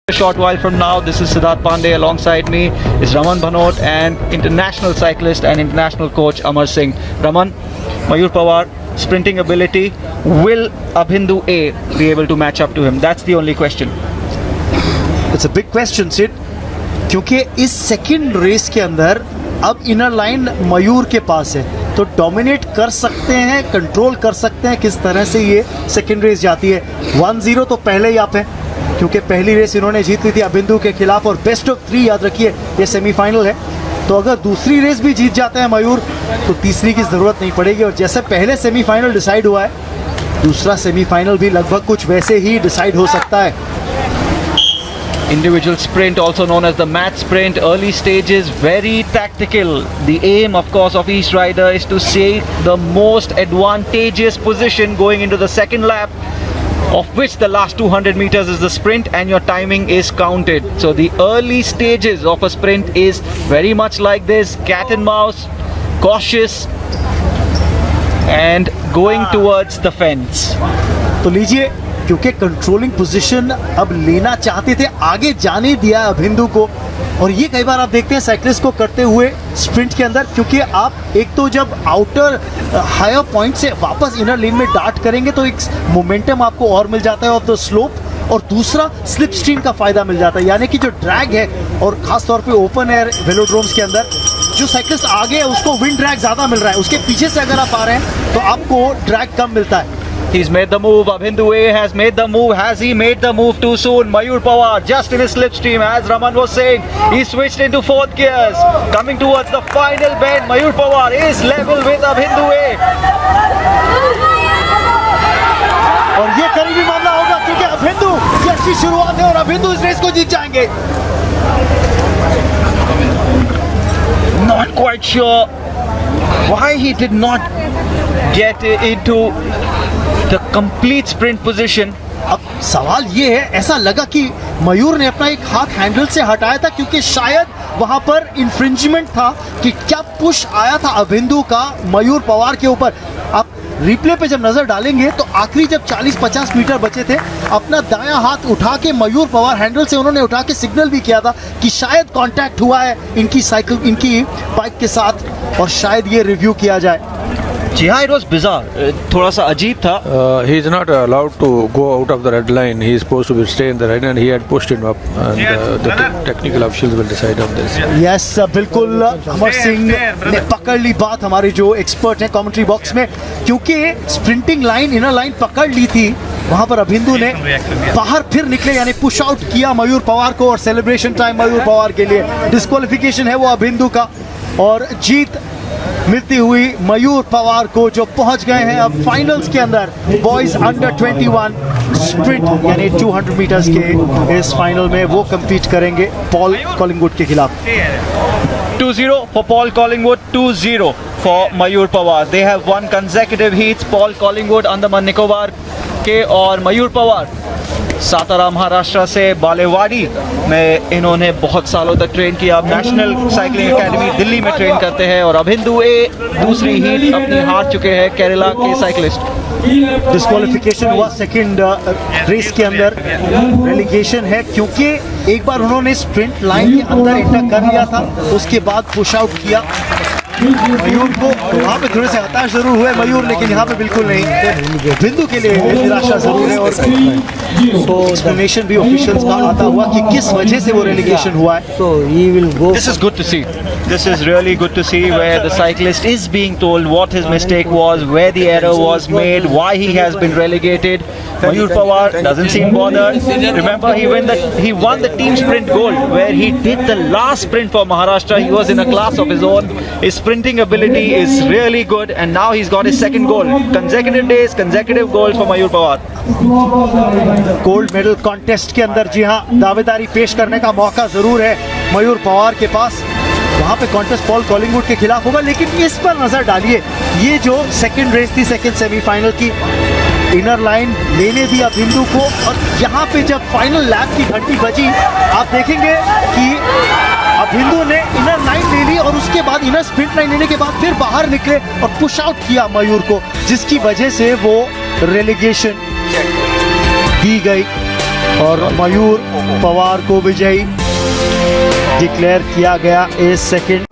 A short while from now, this is Siddharth Pandey. Alongside me is Raman Bhanot and international cyclist and international coach Amar Singh. Raman, Mayur Pawar, sprinting ability, will Abhindu A be able to match up to him? That's the only question. It's a big question, Sid. क्योंकि इस second race के अंदर अब inner line मयूर के पास है, तो dominate कर सकते हैं, कंट्रोल कर सकते हैं किस तरह से ये सेकंड रेस जाती है। 1-0 तो पहले ही आप है, क्योंकि पहली रेस इन्होंने जीत ली थी अबिंदु के खिलाफ और बेस्ट ऑफ 3 याद रखिए ये सेमीफाइनल है। तो अगर दूसरी रेस भी जीत जाते हैं मयूर तो तीसरी की ज़रूरत नहीं पड़ेगी। और जैसे पहले सेमीफाइनल डिसाइड हुआ है, दूसरा सेमीफाइनल भी लगभग कुछ वैसे ही डिसाइड हो सकता है। Individual sprint, also known as the match sprint, early stages, very tactical. The aim, of course, of each rider is to take the most advantageous position going into the second lap, of which the last 200 meters is the sprint, and your timing is counted. So the early stages of a sprint is very much like this: cat and mouse, cautious, and going towards the fence. तो लीजिए, क्योंकि controlling position अब लेना चाहते थे, आगे जाने दिया अभिंदु को। और ये कई बार आप देखते हैं साइक्लिस्ट को करते हुए स्प्रिंट के अंदर, क्योंकि आप एक तो जब आउटर हायर पॉइंट से वापस इनर लेन में डार्ट करेंगे तो एक मोमेंटम आपको और मिल जाता है ऑफ द स्लोप, और दूसरा स्लिप स्ट्रीम का फायदा मिल जाता है। यानी कि जो ड्रैग है, और खास तौर पे ओपन एयर वेलोड्रोम्स के अंदर जो साइक्लिस्ट आगे है उसको विंड ड्रैग ज़्यादा मिल रहा है, उसके पीछे से अगर आप आ रहे हैं तो आपको ड्रैग कम मिलता है। He's made the move. Abhindu A has made the move. Has he made the move too soon? Mayur Pawar just in his slipstream, as Raman was saying. He switched into fourth gears. Coming towards the final bend. Mayur Pawar is level with Abhindu A. और ये करीबी मामला होगा, क्योंकि अभिंदु की अच्छी शुरुआत है और अभिंदु इस रेस को जीत जाएंगे। Not quite sure why he did not get into the complete sprint position. अब सवाल ये है, ऐसा लगा कि मयूर ने अपना एक हाथ हैंडल से हटाया था, क्योंकि शायद वहां पर इंफ्रिंजमेंट था कि क्या पुश आया था अभिंदु का मयूर पवार के ऊपर। आप रिप्ले पे जब नजर डालेंगे तो आखिरी जब 40-50 मीटर बचे थे, अपना दायां हाथ उठा के मयूर पवार हैंडल से उन्होंने उठा के सिग्नल भी किया था कि शायद कांटेक्ट हुआ है इनकी साइकिल, इनकी बाइक के साथ, और शायद ये रिव्यू किया जाए। जी हाँ, it was bizarre. थोड़ा सा अजीब था. He is not allowed to go out of the red line. He is supposed to stay in the red, and he had pushed him up. And the technical officials will decide on this. Yes, बिल्कुल अमर सिंह ने पकड़ ली बात, हमारे जो expert हैं commentary box में, क्योंकि sprinting line, inner line पकड़ ली थी। वहां पर अभिंदु ने बाहर फिर निकले, यानी पुश आउट किया मयूर पवार को, और सेलिब्रेशन टाइम मयूर पवार के लिए। डिस्क्वालिफिकेशन है वो अभिंदु का, और जीत मिलती हुई मयूर पवार को, जो पहुंच गए हैं अब फाइनल्स के अंदर बॉयज अंडर 21 स्प्रिंट यानी 200 मीटर्स के इस फाइनल में। वो कंपीट करेंगे पॉल कॉलिंगवुड के खिलाफ। 2-0 for Paul Collingwood, 2-0 for Mayur Pawar. They have won consecutive heats. Paul Collingwood Andaman Nicobar के, और मयूर पवार सातारा महाराष्ट्र से बालेवाड़ी में इन्होंने बहुत सालों तक ट्रेन किया। अब नेशनल साइकिलिंग एकेडमी दिल्ली में ट्रेन करते हैं। और अभिंदु ए दूसरी हीट अपनी हार चुके हैं केरला के साइकिलिस्ट। डिस्क्वालिफिकेशन हुआ सेकंड रेस के अंदर, रेलीगेशन है, क्योंकि एक बार उन्होंने स्प्रिंट लाइन के अंदर एंटर कर लिया था, उसके बाद पुश आउट किया मयूर को। वहाँ पे थोड़े से हताश जरूर हुए मयूर, लेकिन यहाँ पे बिल्कुल नहीं। बिंदु के लिए निराशा जरूर है, और एक्सप्लेनेशन भी ऑफिशियल्स का आता हुआ कि किस वजह से वो रेलीगेशन हुआ है। So he will go. This is good to see. This is really good to see, where the cyclist is being told what his mistake was, where the error was made, why he has been relegated. Mayur Pawar doesn't seem bothered. Remember, he won the team sprint gold, where he did the last sprint for Maharashtra. He was in a class of his own. His sprinting ability is really good, and now he's got his second gold. Consecutive days, consecutive goals for Mayur Pawar. Gold medal contest के अंदर, जी हाँ, दावेदारी पेश करने का मौका जरूर है मयूर पवार के पास। वहाँ पे कॉन्टेस्ट पॉल कॉलिंगवुड के खिलाफ होगा, लेकिन इस पर नजर डालिए, ये जो सेकंड रेस थी, सेकंड सेमीफाइनल की, इनर लाइन लेने दी अभिंदु को, और यहाँ पे जब फाइनल लैप की घंटी बजी, आप देखेंगे कि अभिंदु ने इनर लाइन ले ली, और उसके बाद इनर स्प्रिंट लाइन लेने के बाद फिर बाहर निकले और पुश आउट किया मयूर को, जिसकी वजह से वो रेलीगेशन दी गई। और मयूर पवार को विजयी डिक्लेयर किया गया इस सेकंड